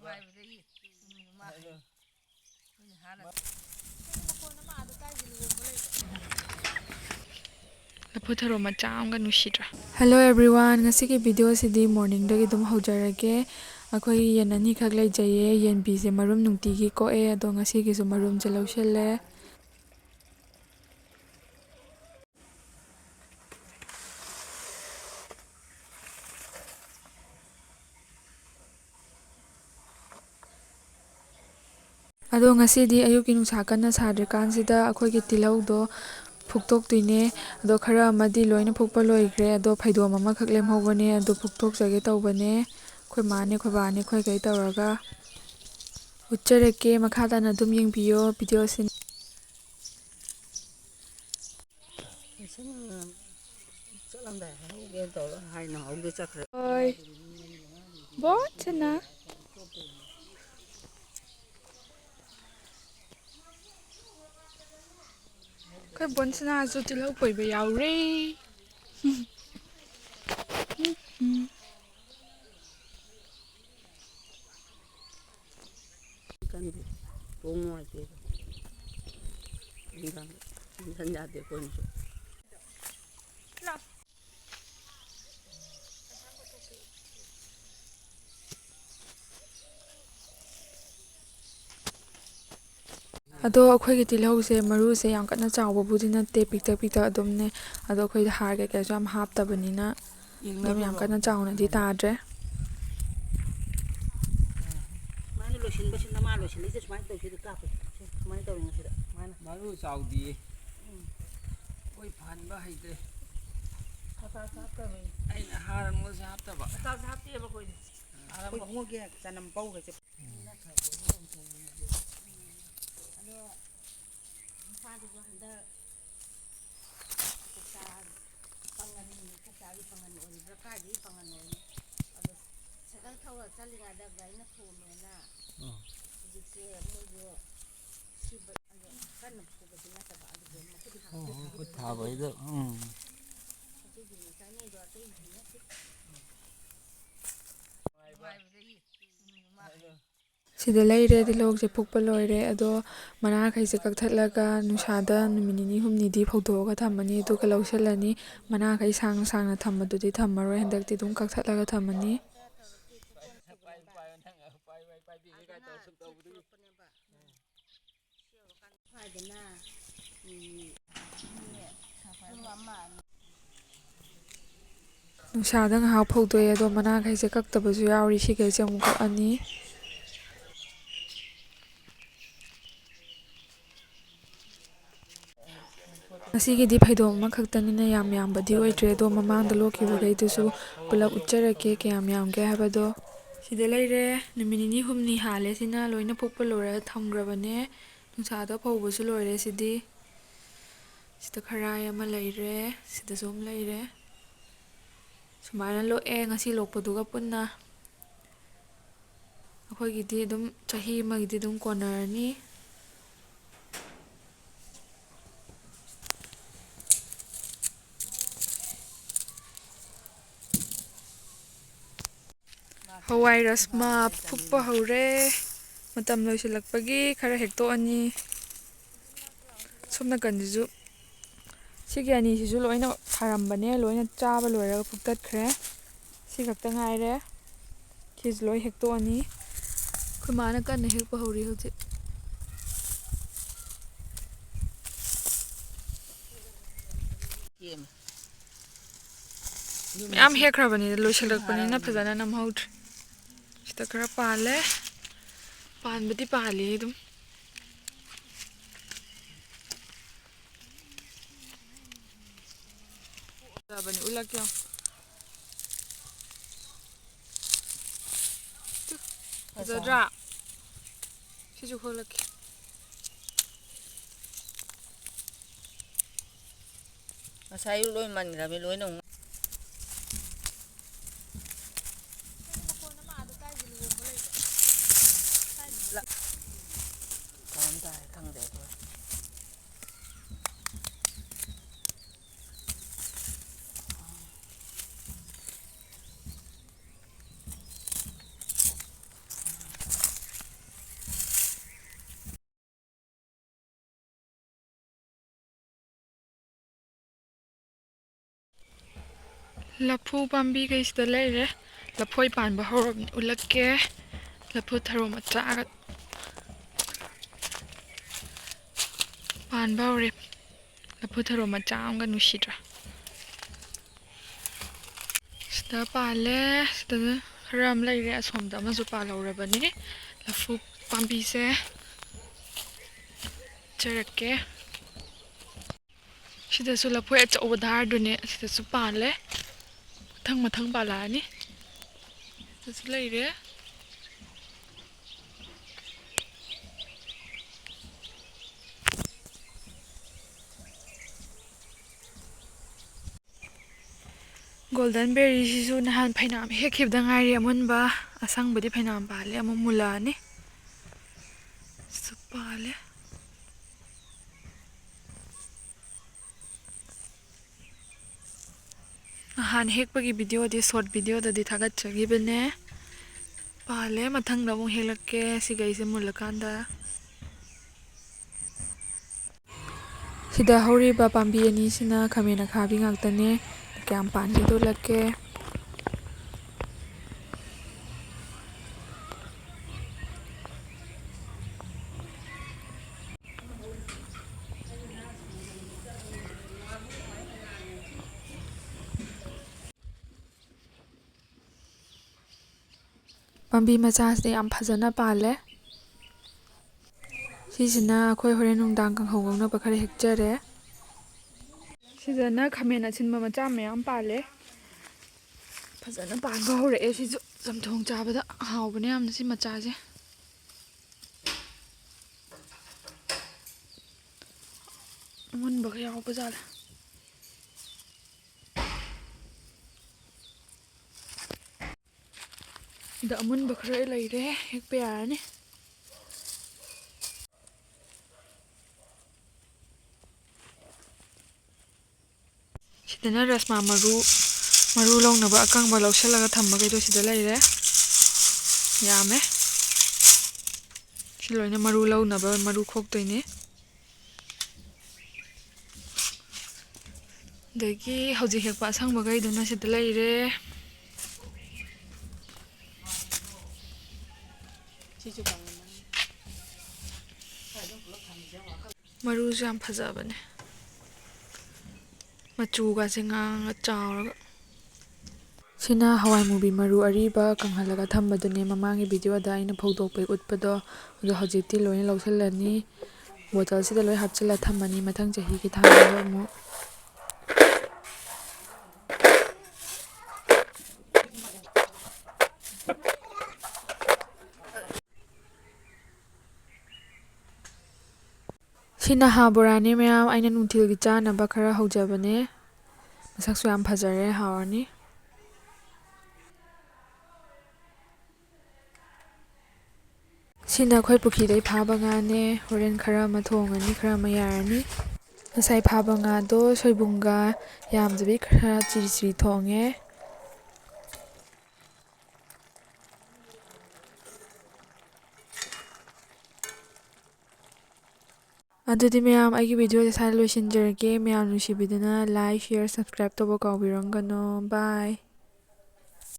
Hello everyone, ngasigi video sidi morning dagi dum haujarage. Akhoi yen ani khak laijaye, yen bi se marum nungtigi koe ado ngasigi su marum je laushelle. Ado ngasidi ayuki nungsa kanna sadrikansida akhoi tilhou do phuktok tuine ado khara amadi loina phukpa loigre ado phaidom ama khak lemhobane ado phuktok jage tawbane khoi mane khoi bane khoi kai tawraga uchareke makhada na dum yengbiyo video sin oi bochana khoi bonsana azu tilhou poiba yaure ado akhoi tilhou se maru se yam kana chawba budi natte pikta pikta adumne ado akhoi har ga ka jam hap tabanina dum yam kana chawna di tadre maru chawdi oi phanba haide aina haran mo haptaba hapteba koi haran mo ge chanam pau ga sida leire tilhou se phukpa loire ado mana khai se kakthatlaga nusada numit nini humni di phawdoga thamani aduga lausalani mana khai sang sangna thamadudi thamaroi handakti dum kakthatlaga thamani nusada ngahak phawdoe ado mana khai se kaktabasu yauri sigai se amuk ani Asigidi phaidom ama khaktanina yam yambadi oidre do mamangda lokibagaidusu pulap ucharake kayam yamge habado sida leire numit nini humni hale sina loina phukpa lora thamgrabane nungsada phawbasu loire sidi sida kharai ama leire sida som leire sumaina loe ngasi lokpaduga punna akhoi dum chahi amagidi dum konarani hawai rajma phukpa haure matam loisilakpagi khara hektoani somna kanjiju sigi ani sisu loina tharambane loina chaba loiraga phuktatkhre si khakta ngaire khis loi hektoani khumana kanna hekpa hauri hoje am hekrabani loisilakpanina phajana namhaudre sida khara pale panbadi pali dum bani ulak yo zadra siju kholak asai loi man grabe loi nong ꯂꯐꯨ ꯄꯥꯝꯕꯤꯈꯩꯁꯤꯗ ꯂꯩꯔꯦ ꯂꯐꯣꯏ ꯄꯥꯟꯕ ꯍꯧꯔꯕꯅꯤ ꯎꯠꯂꯛꯀꯦ ꯂꯐꯨ ꯊꯔꯣ ꯃꯆꯥꯒ ꯄꯥꯟꯕ ꯍꯧꯔꯦ ꯂꯐꯨ ꯊꯔꯣ ꯃꯆꯥ ꯑꯃꯒ ꯅꯨꯡꯁꯤꯗ꯭ꯔꯥ ꯁꯤꯗ ꯄꯥꯜꯂꯦ ꯁꯤꯗ ꯈꯔ ꯑꯃ ꯂꯩꯔꯦ ꯑꯁꯣꯝꯗ ꯑꯃꯁꯨ ꯄꯥꯜꯍꯧꯔꯕꯅꯤ ꯂꯐꯨ ꯄꯥꯝꯕꯤꯁꯦ ꯆꯔꯛꯀꯦ ꯁꯤꯗꯁꯨ ꯂꯐꯣꯏ ꯑꯆꯧꯕ ꯙꯥꯔꯗꯨꯅꯦ ꯁꯤꯗꯁꯨ ꯄꯥꯜꯂꯦ ꯃꯊꯪ ꯃꯊꯪ ꯄꯥꯜꯂꯛꯑꯅꯤ ꯁꯤꯗꯁꯨ ꯂꯩꯔꯦ ꯒꯣꯜꯗꯟ ꯕꯦꯔꯤꯁꯤꯁꯨ ꯅꯍꯥꯟ ꯐꯩꯅꯥꯝ ꯍꯦꯛꯈꯤꯕꯗ ꯉꯥꯏꯔꯤ ꯑꯃꯨꯟꯕ ꯑꯁꯪꯕꯗꯤ ꯐꯩꯅꯥꯝ ꯄꯥꯜꯂꯦ ꯑꯃꯨꯛ ꯃꯨꯜꯂꯛꯑꯅꯤ ꯁꯤꯁꯨ ꯄꯥꯜꯂꯦ ꯅꯍꯥꯟ ꯍꯦꯛꯄꯒꯤ ꯚꯤꯗꯤꯑꯣꯗꯤ ꯁꯣꯔꯠ ꯚꯤꯗꯤꯑꯣꯗꯗꯤ ꯊꯥꯒꯠꯆꯈꯤꯕꯅꯦ ꯄꯥꯜꯂꯦ ꯃꯊꯪꯗ ꯑꯃꯨꯛ ꯍꯦꯛꯂꯛꯀꯦ ꯁꯤꯒꯩꯁꯦ ꯃꯨꯜꯂꯀꯥꯟꯗ ꯁꯤꯗ ꯍꯧꯔꯤꯕ ꯄꯥꯝꯕꯤ ꯑꯅꯤꯁꯤꯅ ꯈꯥꯃꯦꯟ ꯑꯈꯥꯕꯤ ꯉꯥꯛꯇꯅꯦ ꯀꯌꯥꯝ ꯄꯥꯟꯒꯦꯗꯣ ꯎꯠꯂꯛꯀꯦ ꯄꯥꯝꯕꯤ ꯃꯆꯥꯁꯤꯗ ꯌꯥꯝ ꯐꯖꯅ ꯄꯥꯜꯂꯦ ꯁꯤꯁꯤꯅ ꯑꯩꯈꯣꯏ ꯍꯣꯔꯦꯟ ꯅꯨꯡꯗꯥꯡ ꯀꯥꯡꯍꯧ ꯉꯧꯅꯕ ꯈꯔ ꯍꯦꯛꯆꯔꯦ ꯁꯤꯗꯅ ꯈꯥꯃꯦꯟ ꯑꯁꯤꯟꯕ ꯃꯆꯥ ꯃꯌꯥꯝ ꯄꯥꯜꯂꯦ ꯐꯖꯅ ꯄꯥꯟꯕ ꯍꯧꯔꯛꯑꯦ ꯁꯤꯁꯨ ꯆꯝꯊꯣꯡ ꯆꯥꯕꯗ ꯍꯥꯎꯕꯅꯦ ꯌꯥꯝꯅ ꯁꯤ ꯃꯆꯥꯁꯦ ꯑꯃꯨꯟꯕꯒ ꯌꯥꯎꯕ ꯖꯥꯠꯂꯦ ꯁꯤꯗ ꯑꯃꯨꯟꯕ ꯈꯔ ꯂꯩꯔꯦ ꯍꯦꯛꯄ ꯌꯥꯔꯅꯤ ꯁꯤꯗꯅ ꯔꯁꯃꯥ ꯃꯔꯨ ꯂꯧꯅꯕ ꯑꯀꯪꯕ ꯂꯧꯁꯤꯜꯂꯒ ꯊꯝꯕꯈꯩꯗꯣ ꯁꯤꯗ ꯂꯩꯔꯦ ꯌꯥꯝꯃꯦ ꯁꯤ ꯂꯣꯏꯅ ꯃꯔꯨ ꯂꯧꯅꯕ ꯃꯔꯨ ꯈꯣꯛꯇꯣꯏꯅꯦ ꯑꯗꯒꯤ ꯍꯧꯖꯤꯛ ꯍꯦꯛꯄ ꯑꯁꯪꯕꯈꯩꯗꯨꯅ ꯁꯤꯗ ꯂꯩꯔꯦ ꯃꯔꯨꯁꯨ ꯌꯥꯝ ꯐꯖꯕꯅꯦ ꯃꯆꯨꯒꯁꯦ ꯉꯥꯡꯉꯒ ꯆꯥꯎꯔꯒ ꯁꯤꯅ ꯍꯋꯥꯏ ꯃꯨꯕꯤ ꯃꯔꯨ ꯑꯔꯤꯕ ꯀꯪꯍꯜꯂꯒ ꯊꯝꯕꯗꯨꯅꯦ ꯃꯃꯥꯡꯒꯤ ꯚꯤꯗꯤꯑꯣꯗ ꯑꯩꯅ ꯐꯧꯗꯣꯛꯄꯩ ꯎꯠꯄꯗꯣ ꯑꯗꯣ ꯍꯧꯖꯤꯛꯇꯤ ꯂꯣꯏꯅ ꯂꯧꯁꯤꯜꯂꯅꯤ ꯕꯣꯇꯜꯁꯤꯗ ꯂꯣꯏ ꯍꯥꯞꯆꯤꯜꯂ ꯊꯝꯃꯅꯤ ꯃꯊꯪ ꯆꯍꯤꯒꯤ ꯊꯥꯅꯕ ꯑꯃꯨꯛ ꯁꯤꯅ ꯍꯥ ꯕꯣꯔꯥꯅꯤ ꯃꯌꯥꯝ ꯑꯩꯅ ꯅꯨꯡꯊꯤꯜꯒꯤ ꯆꯥꯅꯕ ꯈꯔ ꯍꯧꯖꯕꯅꯦ ꯃꯁꯛꯁꯨ ꯌꯥꯝ ꯐꯖꯔꯦ ꯍꯥꯎꯔꯅꯤ ꯁꯤꯅ ꯑꯩꯈꯣꯏ ꯄꯨꯈ꯭ꯔꯤꯗꯩ ꯐꯥꯕ ꯉꯥꯅꯦ ꯍꯣꯔꯦꯟ ꯈꯔ ꯑꯃ ꯊꯣꯡꯉꯅꯤ ꯈꯔ ꯑꯃ ꯌꯥꯔꯅꯤ ꯉꯁꯥꯏ ꯐꯥꯕ ꯉꯥꯗꯣ ꯁꯣꯏꯕꯨꯝꯒ ꯌꯥꯝꯗꯕꯤ ꯈꯔ ꯆꯤꯔꯤ ꯆꯤꯔꯤ ꯊꯣꯡꯉꯦ ꯑꯗꯨꯗꯤ ꯃꯌꯥꯝ ꯑꯩꯒꯤ ꯚꯤꯗꯤꯑꯣꯁꯦ ꯁ꯭ꯋꯥꯏꯗ ꯂꯣꯏꯁꯤꯟꯖꯔꯒꯦ ꯃꯌꯥꯝ ꯅꯨꯡꯁꯤꯕꯤꯗꯨꯅ ꯂꯥꯏꯛ ꯁꯤꯌꯔ ꯁꯕꯁꯀ꯭ꯔꯥꯏꯕ ꯇꯧꯕ ꯀꯥꯎꯕꯤꯔꯝꯒꯅꯣ ꯕꯥꯏ